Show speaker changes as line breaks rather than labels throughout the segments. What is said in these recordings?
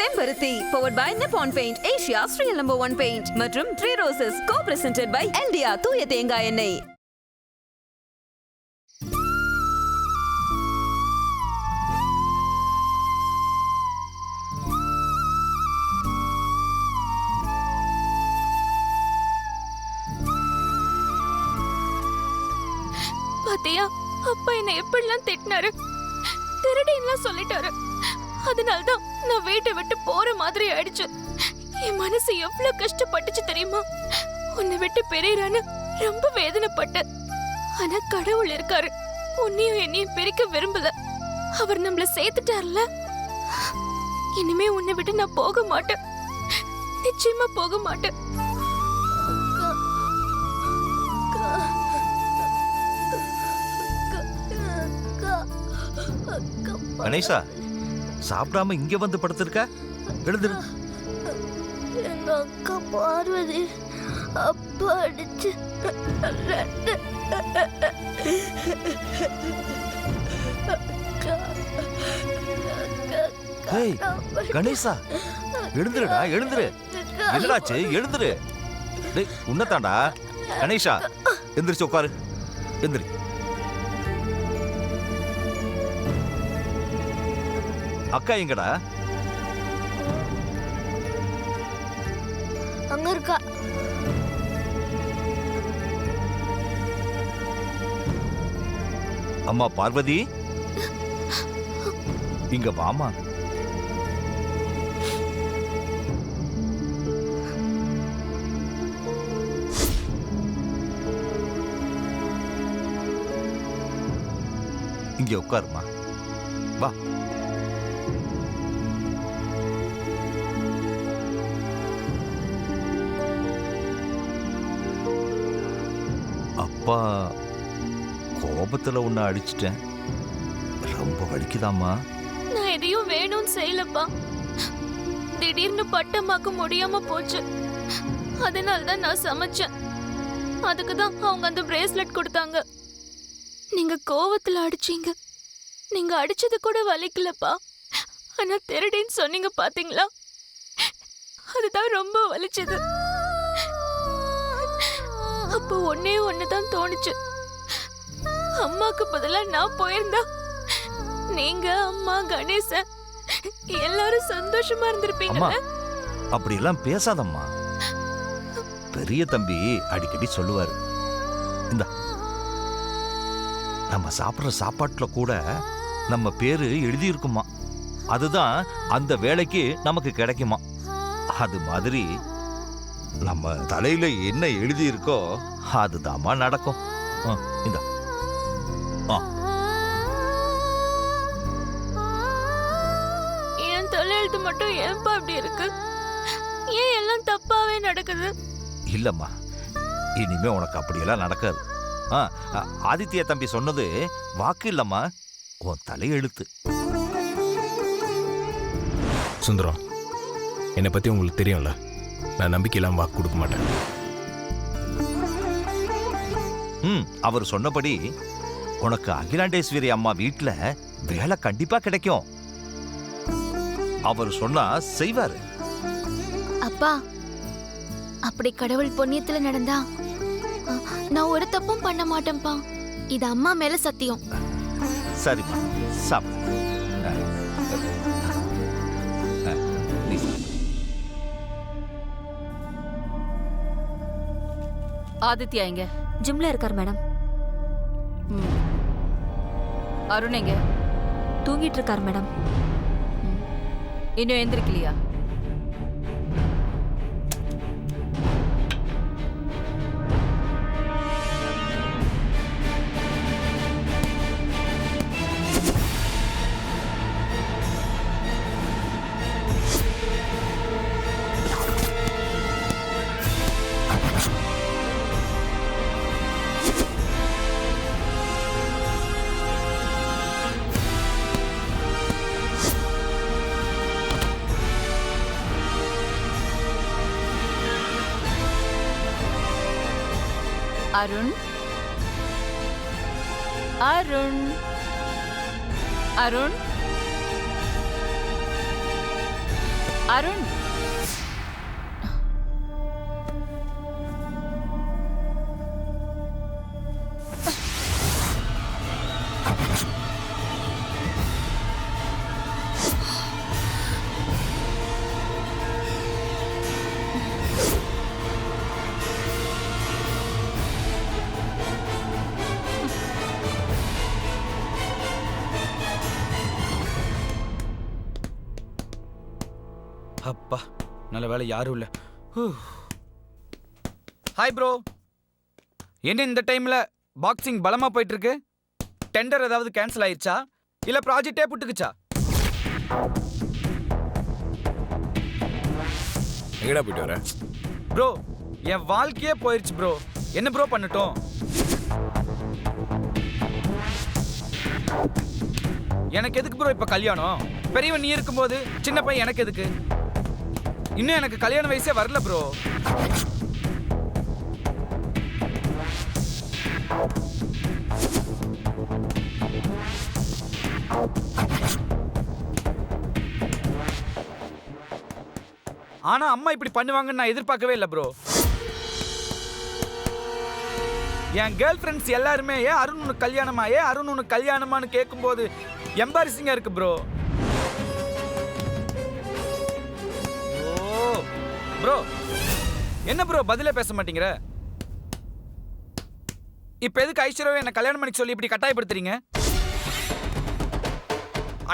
செம்பருத்தி powered by Nippon Paint, Asia's real #1 paint மற்றும் Tree Roses co-presented by Eldia தூய தேங்காய் எண்ணெய்.
பாத்தியா, அப்பா என்ன எப்படிலாம் திட்டினாரு, திருடின்லாம் சொல்லிட்டாரு. அதனால்தான் நான் வீட்டை விட்டு போற மாதிரி ஆயிடுச்சு. என் மனசு எவ்வளவு கஷ்டப்பட்டுச்சு தெரியுமா? உன்னை விட்டு பிரியறான்னு ரொம்ப வேதனைப்பட்ட. ஆனா கடவுள் இருக்காரு, உன்னையும் என்னையும் பிரிக்க விரும்பல. அவர் நம்மள சேர்த்துட்டார்ல. இனிமே உன்னை விட்டு நான் போக மாட்டேன், நிச்சயமா போக மாட்டேன்.
கணேசா, சாப்பிடாம இங்க வந்து படுத்திருக்க, எழுந்துரு.
எங்க அக்கா பார்வதி அப்பா அடிச்சு.
ஏய் கணேசா, எழுந்துருடா, எழுந்துரு. என்னடாச்சு, எழுந்துரு. டேய் உன்னதாண்டா. கணேசா எந்திரிச்சு உட்காரு, எந்திரி. அக்கா எங்கடா?
அங்க இருக்கா.
அம்மா பார்வதி, இங்க வாமா. இங்க உட்காருமா, வா. அப்பா கோபத்துல உன்னை அடிச்சிட்டேன், ரொம்ப வலிக்குதாம்மா?
நான் எதையும் வேணும்னு செய்யலப்பா. திடீர்னு பட்டமாக்க முடியாம போச்சு. அதனால்தான் நான் சமைச்சேன். அதுக்குதான் அவங்க அந்த பிரேஸ்லெட் கொடுத்தாங்க. நீங்க கோவத்துல அடிச்சீங்க. நீங்க அடிச்சது கூட வலிக்கலப்பா. ஆனா திருடின்னு சொன்னீங்க பாத்தீங்களா, அதுதான் ரொம்ப வலிச்சது. அப்போ ஒன்னே ஒண்ணுதான் தோணுச்சு. அம்மாக்கு பதிலா நான் போயிருந்தா நீங்க, அம்மா, கணேசன் எல்லாரும் சந்தோஷமா இருந்திருப்பீங்க.
அப்படி எல்லாம் பேசாதம்மா. பெரிய தம்பி அடிக்கடி சொல்லுவாரு, இந்த நம்ம சாப்பிடுற சாப்பாட்டுல கூட நம்ம பேரு எழுதி இருக்குமா, அதுதான் அந்த வேலைக்கு நமக்கு கிடைக்குமா. அது மாதிரி நம்ம தலையில என்ன எழுதி இருக்கோ அதுதாம்மா நடக்கும். இந்த
என் தலையெழுத்து மட்டும் ஏன்பா அப்படி இருக்கு? ஏன் எல்லாம் தப்பாவே நடக்குது?
இல்லம்மா, இனிமே உனக்கு அப்படியெல்லாம் நடக்காது. ஆதித்ய தம்பி சொன்னது வாக்கு இல்லம்மா, உன் தலையெழுத்து.
சுந்தரம், என்னை பத்தி உங்களுக்கு தெரியும்ல, நான் நம்பிக்கையெல்லாம் வாக்கு கொடுக்க மாட்டேன்.
அவர் சொன்னபடி உனக்கு அகிலாண்டேஸ்வரி அம்மா வீட்டுல வேலை கண்டிப்பா கிடைக்கும். அவர் சொன்னா செய்வாரு.
அப்பா, அப்படி கடவுள் புண்ணியத்துல நடந்தா நான் ஒரு தப்பும் பண்ண மாட்டேன்ப்பா. இது அம்மா மேல சத்தியம்.
சரிம்மா, சாப்பிடு.
ஆதித்யா எங்க?
ஜிம்ல இருக்கார் மேடம்.
அருண் எங்க?
தூங்கிட்டு இருக்கார் மேடம்.
இன்னும் எந்திரிக்கலையா? அருண், அருண், அருண், அருண்,
அப்பா நல்ல வேலை யாரும் இல்ல. ஹாய் ப்ரோ, என்ன இந்த டைம்ல பாக்ஸிங் பலமா போயிட்டு இருக்கு? டெண்டர் ஏதாவது கேன்சல் ஆயிடுச்சா இல்ல ப்ராஜெக்டே புட்டுக்குச்சா?
எங்கடா போயிட்டு வர?
ப்ரோ என் வாழ்க்கையே போயிடுச்சு ப்ரோ. என்ன ப்ரோ பண்ணட்டும்? எனக்கு எதுக்கு ப்ரோ இப்ப கல்யாணம்? பெரியவன் நீ இருக்கும்போது சின்ன பையன் எனக்கு எதுக்கு? இன்னும் எனக்கு கல்யாண வயசே வரல ப்ரோ. ஆனா அம்மா இப்படி பண்ணுவாங்கன்னு நான் எதிர்பார்க்கவே இல்லை ப்ரோ. என் கேர்ள் ஃப்ரெண்ட்ஸ் எல்லாருமே ஏன் அருண் உனக்கு கல்யாணமா, ஏன் அருண் உனக்கு கல்யாணமான்னு கேட்கும்போது எம்பாரசிங்கா இருக்கு ப்ரோ. ப்ரோ என்ன ப்ரோ பதிலே பேச மாட்டீங்கிற? இப்ப எதுக்கு ஐஸ்வர்யாவை என்ன கல்யாணம் பண்ணி சொல்லி இப்படி கட்டாயப்படுத்துறீங்க?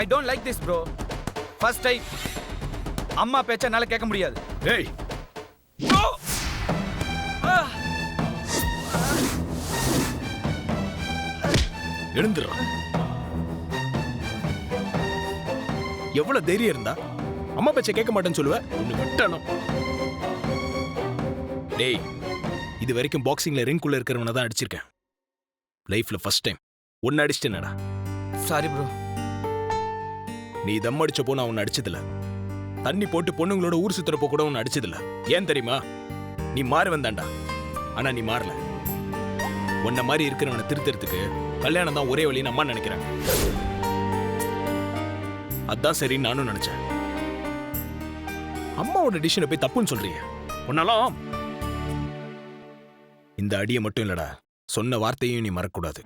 I don't like this bro. First time அம்மா பேச்ச என்னால கேட்க முடியாது.
ஏய்
ப்ரோ
எழுந்துடுறா. எவ்வளவு தைரியம் இருந்தா அம்மா பேச்ச கேட்க மாட்டேன்னு சொல்லுவ? ஒண்ணு விட்டணும். டேய், இது வரைக்கும் பாக்ஸிங்ல ரிங்குள்ள இருக்கிறவனை தான் அடிச்சிருக்கேன். லைஃப்ல ஃபர்ஸ்ட் டைம் ஒன்னு அடிச்சிட்டேனடா.
Sorry bro.
நீ தம் அடிச்சப்போ நான் உன்னை அடிச்சதில்ல. தண்ணி போட்டு பொண்ணுங்களோட ஊர் சுத்துறப்போ கூட உன்னை அடிச்சதில்ல. ஏன் தெரியுமா? நீ மாறு வந்தாண்டா. ஆனா நீ மாறல. உன்ன மாதிரி இருக்கிறவனை திருத்தறதுக்கு கல்யாணம் தான் ஒரே வழின்னு அம்மா நினைக்கிறேன். அதான் சரின்னு நானும் நினைச்சேன். அம்மாவோட டிசிஷனை போய் தப்புன்னு சொல்றீங்க. உன்னாலும் இந்த அடியை மட்டும் இல்லடா, சொன்ன வார்த்தையும் நீ மறக்கக்கூடாது.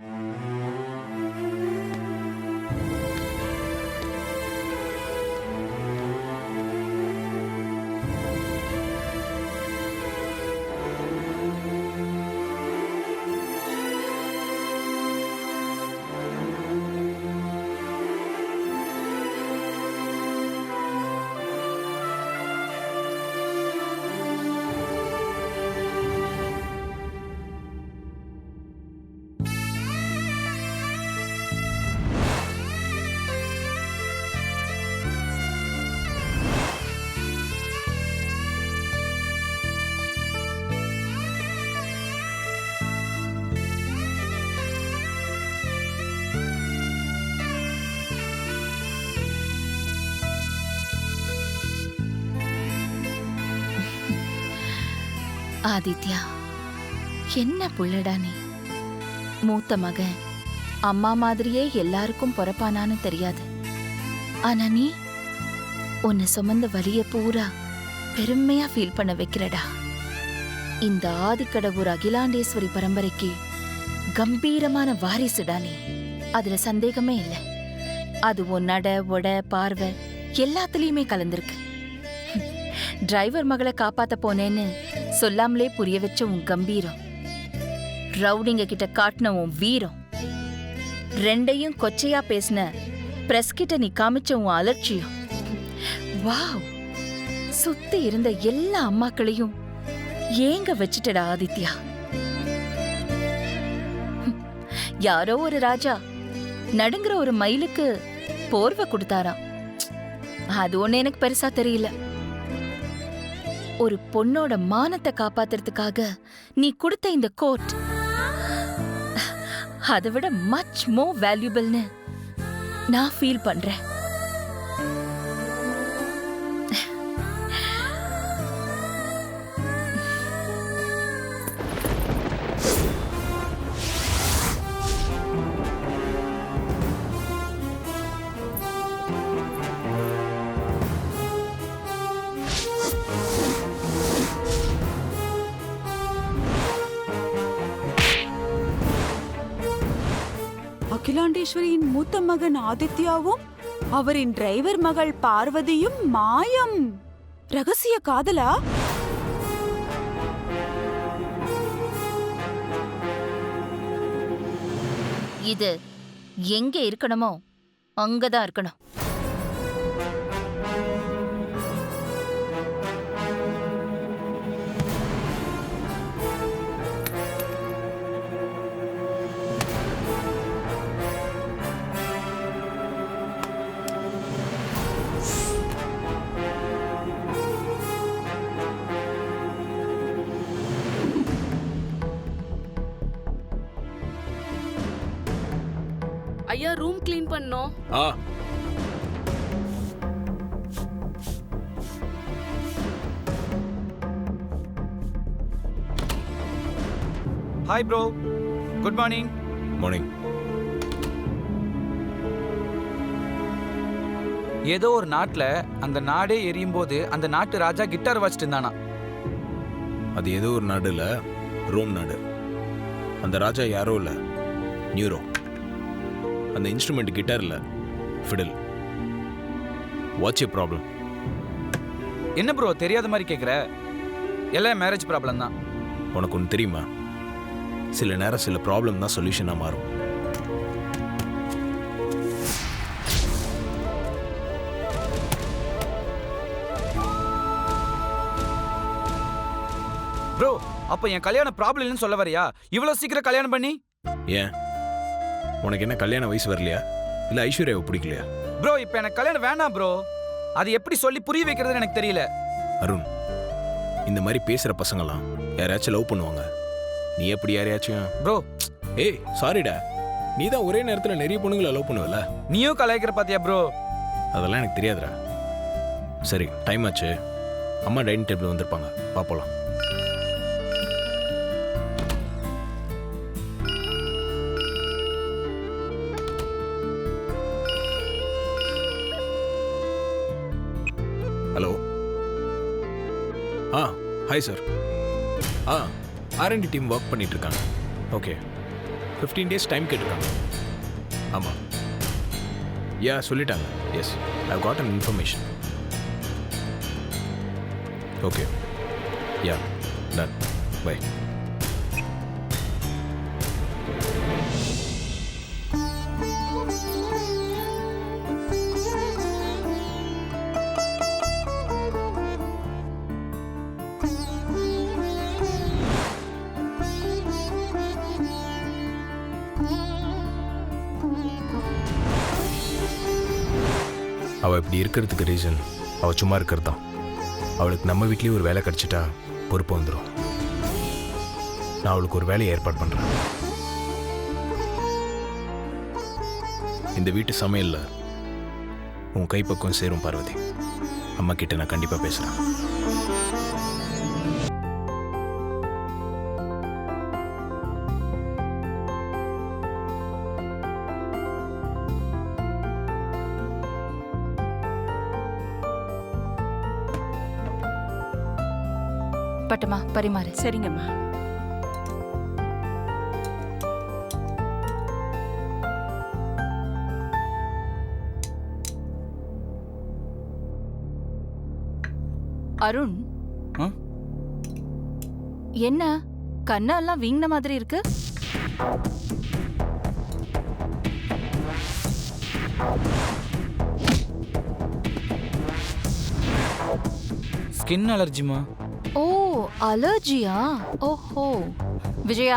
ஆதித்யா, என்ன புள்ளடா நீ? மூத்த மகன் அம்மா மாதிரியே எல்லாருக்கும் பொறப்பானான்னு தெரியாது. ஆனா நீ உன்னை சுமந்த வலிய பூரா பெருமையா ஃபீல் பண்ண வைக்கிறடா. இந்த ஆதிக்கடவுர் அகிலாண்டேஸ்வரி பரம்பரைக்கு கம்பீரமான வாரிசுடா நீ. அதுல சந்தேகமே இல்லை. அது உன் நட ஒட பார்வை எல்லாத்துலயுமே கலந்திருக்கு. டிரைவர் மகளை காப்பாத்த போனேன்னு சொல்லாமலே புரிய வச்ச உன் கம்பீரம், ரவுடிங்க கிட்ட காட்டின உன் வீரம், ரெண்டையும் கொச்சையா பேசின பிரஸ் கிட்ட நீ காமிச்ச உன் அலட்சியம், வாவ், சுத்தி இருந்த எல்லா அம்மாக்களையும் ஏங்க வச்சிட்டடா ஆதித்யா. யாரோ ஒரு ராஜா நடுங்குற ஒரு மயிலுக்கு போர்வை கொடுத்தாராம். அது ஒண்ணு எனக்கு பெருசா தெரியல. ஒரு பொண்ணோட மானத்தை காப்பாத்துறதுக்காக நீ கொடுத்த இந்த கோட் அதை விட மச் மோர் வேல்யூபிள்னு நான் ஃபீல் பண்றேன்.
ராஜராஜேஸ்வரியின் மூத்த மகன் ஆதித்யாவும் அவரின் டிரைவர் மகள் பார்வதியும் மாயம். ரகசிய காதலா?
இது எங்க இருக்கணுமோ அங்கதான் இருக்கணும்.
ஐயா ரூம் க்ளீன் பண்ணோம்.
ஆ
hi bro, good morning.
Morning.
ஏதோ ஒரு நாட்டில் அந்த நாடே எரியும் போது அந்த நாட்டு ராஜா கிட்டார் வாசிட்டு இருந்தானா.
அது ஏதோ ஒரு நாடு இல்ல, ரோம் நாடு. அந்த ராஜா யாரோ இல்ல, நியூரோ. அந்த இன்ஸ்ட்ருமெண்ட் கிட்டார் இல்ல, ஃபிடில். வாட்ஸ் ஏ ப்ராப்ளம்?
என்ன ப்ரோ தெரியாத மாதிரி கேட்குற? எல்லாம் மேரேஜ் ப்ராப்ளம் தான்.
உனக்கு ஒன்று தெரியுமா, சில நேரம் சில ப்ராப்ளம் தான் சொல்யூஷனாக மாறும்.
ப்ரோ அப்போ என் கல்யாண ப்ராப்ளம் இல்லைன்னு சொல்ல வரியா? இவ்வளோ சீக்கிரம் கல்யாணம் பண்ணி?
ஏன், உனக்கு என்ன கல்யாண வயசு வரலையா, இல்லை ஐஸ்வர்யாவை பிடிக்கலையா?
ப்ரோ இப்போ எனக்கு கல்யாணம் வேணாம் ப்ரோ. அது எப்படி சொல்லி புரிய வைக்கிறதுன்னு எனக்கு தெரியல.
அருண், இந்த மாதிரி பேசுகிற பசங்களாம் யாரையாச்சும் லவ் பண்ணுவாங்க. நீ எப்படி யாரையாச்சும்?
ப்ரோ
ஏய் சாரிடா, நீ தான் ஒரே நேரத்தில் நிறைய பொண்ணுங்களை லவ் பண்ணுவல.
நீயும் கலாய்க்கிற பாத்தியா ப்ரோ?
அதெல்லாம் எனக்கு தெரியாதுடா. சரி டைம் ஆச்சு, அம்மா டைனிங் டேபிள் வந்திருப்பாங்க, பார்ப்போலாம். Hello. Hi sir. R&D team work பண்ணிட்டு இருக்காங்க. ஓகே, 15 days டைம் கேட்டிருக்காங்க. ஆமாம், யா சொல்லிட்டாங்க. Yes, I got an information. Okay, yeah done, bye. அவள் இப்படி இருக்கிறதுக்கு ரீசன் அவள் சும்மா இருக்கிறது தான். அவளுக்கு நம்ம வீட்லேயே ஒரு வேலை கிடச்சிட்டா பொறுப்பு வந்துடும். நான் அவளுக்கு ஒரு வேலையை ஏற்பாடு பண்ணுறேன். இந்த வீட்டு சமையலில் உன் கைப்பக்கம் சேரும் பார்வதி. அம்மா கிட்ட நான் கண்டிப்பாக பேசுகிறேன்.
பட்டமா பரிமாறு.
சரிங்கம்மா.
அருண்,
ஆ?
என்ன கண்ணெல்லாம் வீங்கின மாதிரி இருக்கு?
ஸ்கின் அலர்ஜிமா?
ஓ அலர்ஜியா? ஓஹோ. விஜயா,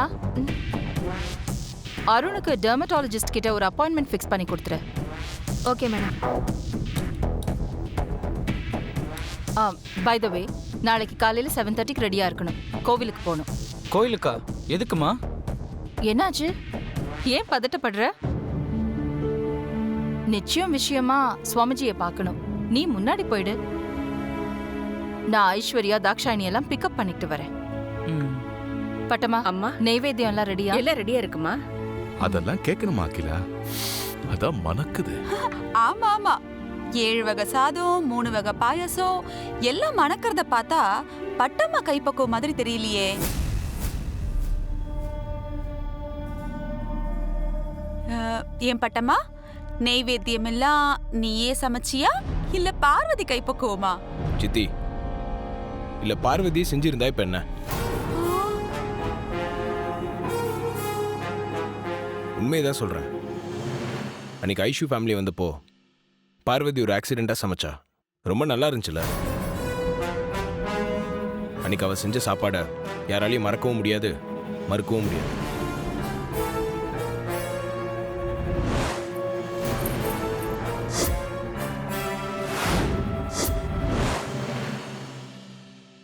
அருணுக்கு டெர்மட்டாலஜிஸ்ட் கிட்ட ஒரு அப்பாயின்மெண்ட் ஃபிக்ஸ் பண்ணி கொடுத்துரு.
Okay madam.
பை த வே, நாளைக்கு காலையில் 7:30க்கு ரெடியாக இருக்கணும். கோவிலுக்கு போகணும்.
கோயிலுக்கா? எதுக்குமா?
என்னாச்சு, ஏன் பதட்டப்படுற? நிச்சயம் விஷயமா சுவாமிஜியை பார்க்கணும். நீ முன்னாடி போயிடு. நான் ஐஸ்வர்யா தாக்ஷாயினி எல்லாம் பிக்கப் பண்ணிட்டு வரேன். பட்டமா,
அம்மா
நெய்வேத்தியம் எல்லாம் ரெடியா?
எல்லாம் ரெடியா இருக்குமா?
அதெல்லாம் கேட்கணுமா அகிலா? அதான் மணக்குது.
ஆமா ஆமா, 7 வகை சாதம், 3 வகை பாயசம் எல்லாம் மணக்கிறத பார்த்தா பட்டம்மா கைப்பக்குவம் மாதிரி தெரியலையே. ஏன் பட்டம்மா, நெய்வேத்தியம் எல்லாம் நீயே சமைச்சியா இல்ல பார்வதி கைப்பக்குவமா?
சித்தி, இல்ல பார்வதி செஞ்சிருந்தா இப்ப என்ன? உண்மையதான் சொல்றேன். அன்னைக்கு ஐஷு ஃபேமிலி வந்தப்போ பார்வதி ஒரு ஆக்சிடென்ட்டா சமைச்சா. ரொம்ப நல்லா இருந்துச்சுல. அன்னைக்கு அவ செஞ்ச சாப்பாடை யாராலையும் மறக்கவும் முடியாது, மறுக்கவும் முடியாது.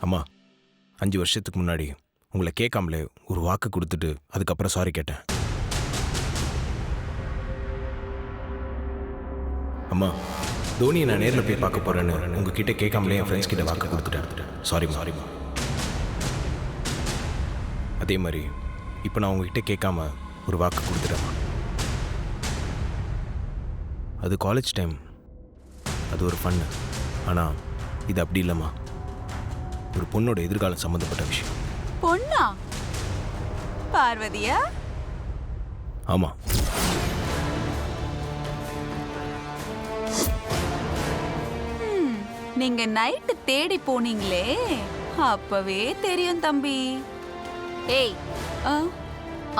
அம்மா, 5 வருஷத்துக்கு முன்னாடி உங்களை கேட்காமலே ஒரு வாக்கு கொடுத்துட்டு அதுக்கப்புறம் சாரி கேட்டேன். அம்மா, தோனியை நான் நேரில் போய் பார்க்க போறேன்னு உங்ககிட்ட கேட்காமலே என் ஃப்ரெண்ட்ஸ் கிட்ட வாக்கு கொடுத்துட்டேன். சாரிம்மா. அதே மாதிரி இப்போ நான் உங்ககிட்ட கேட்காம ஒரு வாக்கு கொடுத்துட்டேம்மா. அது காலேஜ் டைம், அது ஒரு ஃபன்னு. ஆனால் இது அப்படி இல்லைம்மா. ஒரு பொண்ணோட எதிர்காலம் சம்மந்தப்பட்ட விஷயம்.
பொண்ணா? பார்வதியா?
ஆமாம்.
நீங்க நைட்டு தேடி போனீங்களே, அப்பவே தெரியும் தம்பி.
ஏய்,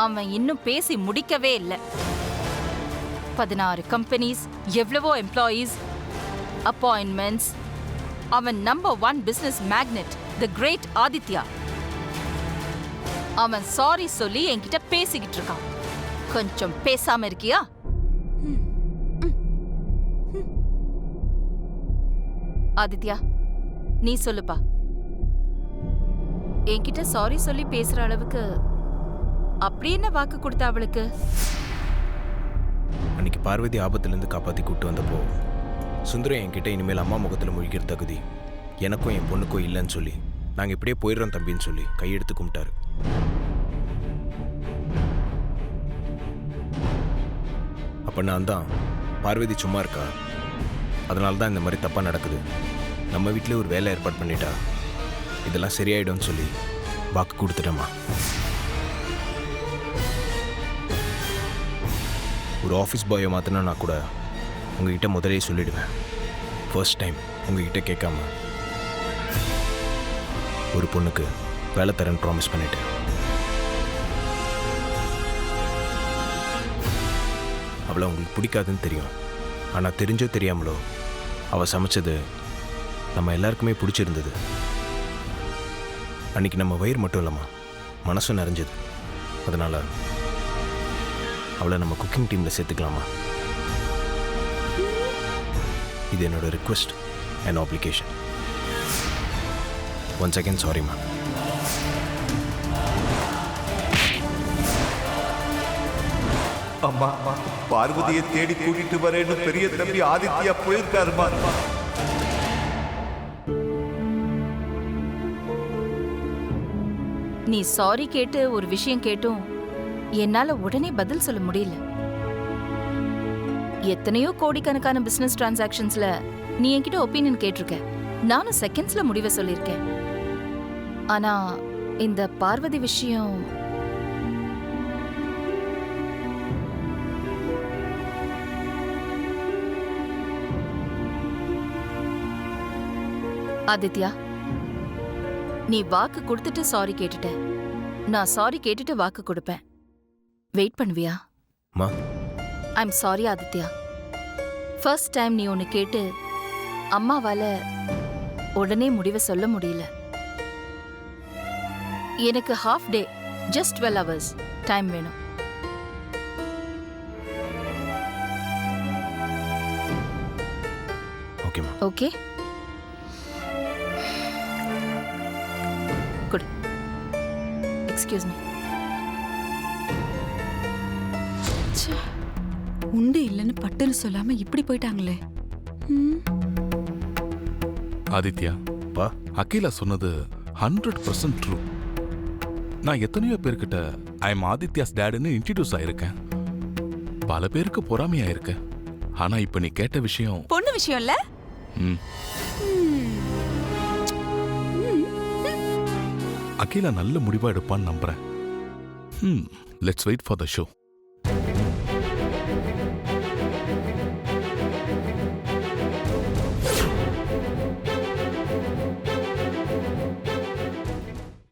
அவன் இன்னும் பேசி முடிக்கவே இல்லை. 16 கம்பெனிஸ், எவ்வளவோ எம்ப்ளாயீஸ், அப்பாயின்மெண்ட்ஸ். அவன் நம்பர் 1 பிசினஸ் மேக்னெட், தி கிரேட் ஆதித்யா. அவன் சாரி சொல்லி என்கிட்ட பேசிக்கிட்டு இருக்கான். கொஞ்சம் பேசாம இருக்கியா? ஆதித்யா, நீ சொல்லுப்பா. என்கிட்ட சாரி சொல்லி பேசுற அளவுக்கு அப்படி என்ன வாக்கு கொடுத்த அவளுக்கு?
அன்னைக்கு பார்வதி ஆபத்துலேருந்து காப்பாற்றி கூப்பிட்டு வந்தப்போ சுந்தரம் என்கிட்ட இனிமேல் அம்மா முகத்தில் முழிக்கிற தகுதி எனக்கும் என் பொண்ணுக்கும் இல்லைன்னு சொல்லி, நாங்கள் இப்படியே போயிடுறோம் தம்பின்னு சொல்லி கையெடுத்து கும்பிட்டாரு. அப்போ நான் தான், பார்வதி சும்மா இருக்கா, அதனால தான் இந்த மாதிரி தப்பாக நடக்குது, நம்ம வீட்டில் ஒரு வேலை ஏற்பாடு பண்ணிட்டா இதெல்லாம் சரியாயிடும்னு சொல்லி வாக்கு கொடுத்துட்டேம்மா. ஒரு ஆஃபீஸ் பாயை மாற்றினா கூட உங்ககிட்ட முதலே சொல்லிடுவேன். ஃபர்ஸ்ட் டைம் உங்ககிட்ட கேட்காம ஒரு பொண்ணுக்கு வேலை தரேன்னு ப்ராமிஸ் பண்ணிட்டேன். அவளை உங்களுக்கு பிடிக்காதுன்னு தெரியும். ஆனால் தெரிஞ்சோ தெரியாமலோ அவள் சமைச்சது நம்ம எல்லாருக்குமே பிடிச்சிருந்தது. அன்றைக்கி நம்ம வயிறு மட்டும் இல்லைம்மா, மனசும் நிறைஞ்சது. அதனால் அவளை நம்ம குக்கிங் டீமில் சேர்த்துக்கலாமா? இது என்னோட request and application. Once again சாரிம்மா.
அம்மா, பார்வதியை தேடி கூட்டிட்டு வரேன்னு பெரிய தம்பி ஆதித்யா போயிருக்காருமா.
நீ சாரி கேட்டு ஒரு விஷயம் கேட்டும் என்னால உடனே பதில் சொல்ல முடியல. எத்தனையோ கோடிக்கணக்கான பிசினஸ் டிரான்சாக்ஷன்ஸ்ல நீ என்கிட்ட ஒப்பீனியன் கேட்டிருக்க. நானும் செகண்ட்ஸ்ல முடிவை சொல்லியிருக்கேன். ஆனா இந்த பார்வதி விஷயம் ஆதித்யா, நீ வாக்கு கொடுத்துட்டு சாரி கேட்டுட்ட. நான் சாரி கேட்டுட்டு வாக்கு கொடுப்பேன். வெயிட் பண்ணுவியா?
மா,
I'm sorry Aditya. First time நீ ஒன்று கேட்டு அம்மாவால உடனே முடிவை சொல்ல முடியல. எனக்கு half day, just 12 hours time வேணும்.
ஓகேம்மா.
Okay, good. Excuse me.
உண்டு இல்லைன்னு பட்டுன்னு சொல்லாம இப்படி போயிட்டாங்களே.
ஆதித்யா,
பா,
அகிலா சொன்னது 100% ட்ரூ. நான் எத்தனையோ பேர்கிட்ட ஐ எம் ஆதித்யாஸ் டேடுன்னு இன்ட்ரடியூஸ் ஆயிருக்கேன். பல பேருக்கு பொறாமையா இருக்கேன். ஆனா இப்ப நீ கேட்ட விஷயம்
பொண்ணு விஷயம் இல்ல.
அகிலா நல்ல முடிவா எடுப்பான்னு நம்புறேன். Let's wait for the show.